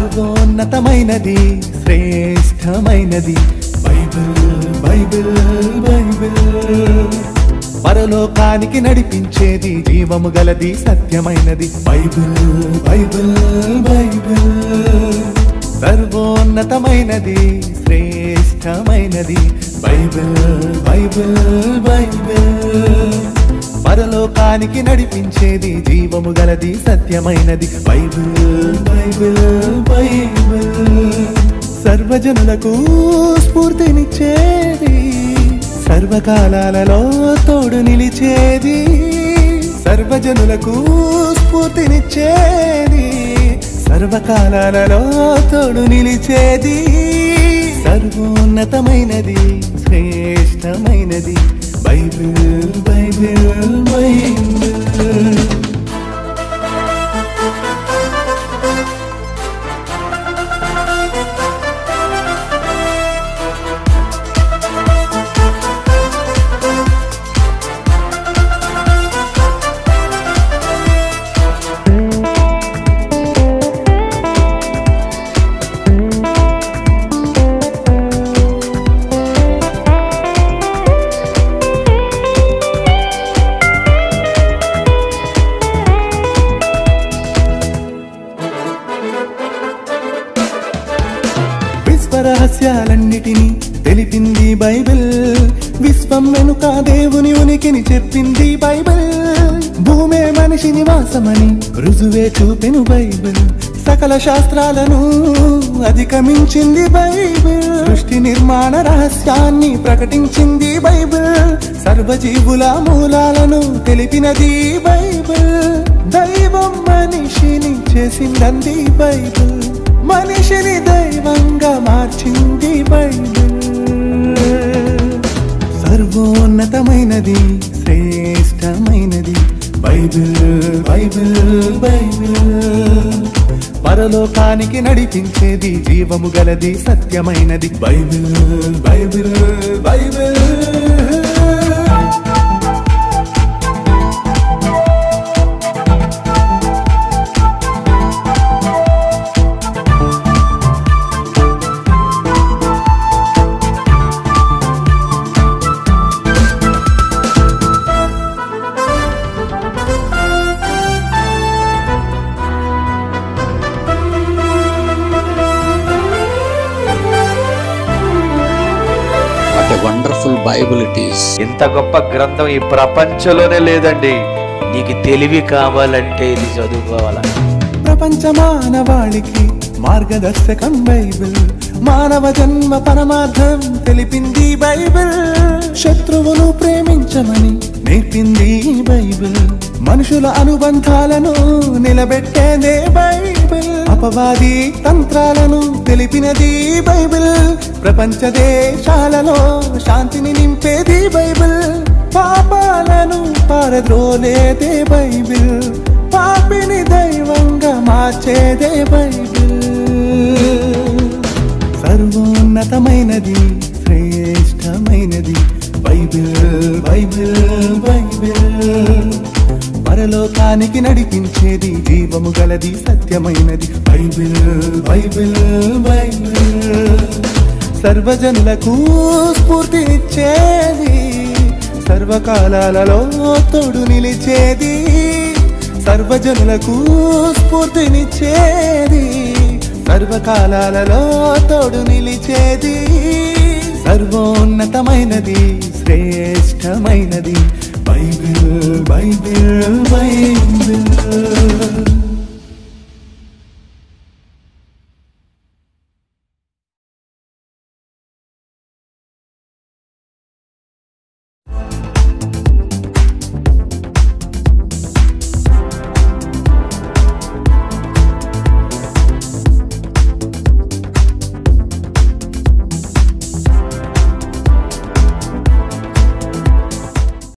సర్వోన్నతమైనది శ్రేష్టమైనది Bible Bible Bible పరలోకానికి నడిపించేది జీవము గలది సత్యమైనది బైబిల్ బైబిల్ బైబిల్ సర్వోన్నతమైనది శ్రేష్టమైనది బైబిల్ బైబిల్ బైబిల్ పరలోకానికి నడిపించేది జీవము గలది సత్యమైనది బైబిల్ బైబిల్ బైబిల్ సర్వజనులకు స్ఫూర్తినిచ్చేది సర్వకాలాలలో తోడు నిలిచేది సర్వజనులకు స్ఫూర్తినిచ్చేది సర్వకాలాలలో తోడు నిలిచేది సర్వోన్నతమైనది శ్రేష్టమైనది బైబిల్ బైబిల్ బైబిల్ రహస్యాలన్నిటినీ తెలిపింది బైబిల్ విశ్వం వెనుక దేవుని ఉనికిని చెప్పింది బైబిల్ భూమే మనిషి నివాసమని రుజువే చూపెను బైబిల్ సకల శాస్త్రాలను అధిగమించింది బైబిల్ సృష్టి నిర్మాణ రహస్యాన్ని ప్రకటించింది బైబిల్ సర్వజీవుల మూలాలను తెలిపినది బైబిల్ దైవం మనిషిని చేసిందంది బైబిల్ మనిషిని దైవంగా మార్చింది బైబిల్ సర్వోన్నతమైనది శ్రేష్టమైనది బైబిల్ బైబిల్ బైబిల్ పరలోకానికి నడిపించేది జీవము గలది సత్యమైనది Bible Bible Bible wonderful Bible it is. ఇంత గొప్ప గ్రంథం ఈ ప్రపంచంలోనే లేదండి. నీకు తెలివి కావాలంటే ఇది చదువుకోవాలా. ప్రపంచ మానవాళికి మార్గదర్శకం బైబిల్ మానవ జన్మ పరమార్థం తెలిపింది బైబిల్ శత్రువును ప్రేమించమని నేర్పింది బైబిల్ మనుషుల అనుబంధాలను నిలబెట్టేదే బైబిల్ అపవాది తంత్రాలను తెలిపినది బైబిల్ ప్రపంచ దేశాలలో శాంతిని నింపేది బైబిల్ పాపాలను పారద్రోలేదే బైబిల్ పాపిని దైవంగా మార్చేదే బైబిల్ సర్వోన్నతమైనది శ్రేష్టమైనది బైబిల్ బైబిల్ బైబిల్ పరలోకానికి నడిపించేది జీవము గలది సత్యమైనది బైబిల్ బైబిల్ బైబిల్ సర్వజనులకు స్ఫూర్తినిచ్చేది సర్వకాలాలలో తోడు నిలిచేది సర్వజనులకు స్ఫూర్తినిచ్చేది సర్వకాలాలలో తోడు నిలిచేది సర్వోన్నతమైనది శ్రేష్టమైనది బైబిల్ బైబిల్ బైబిల్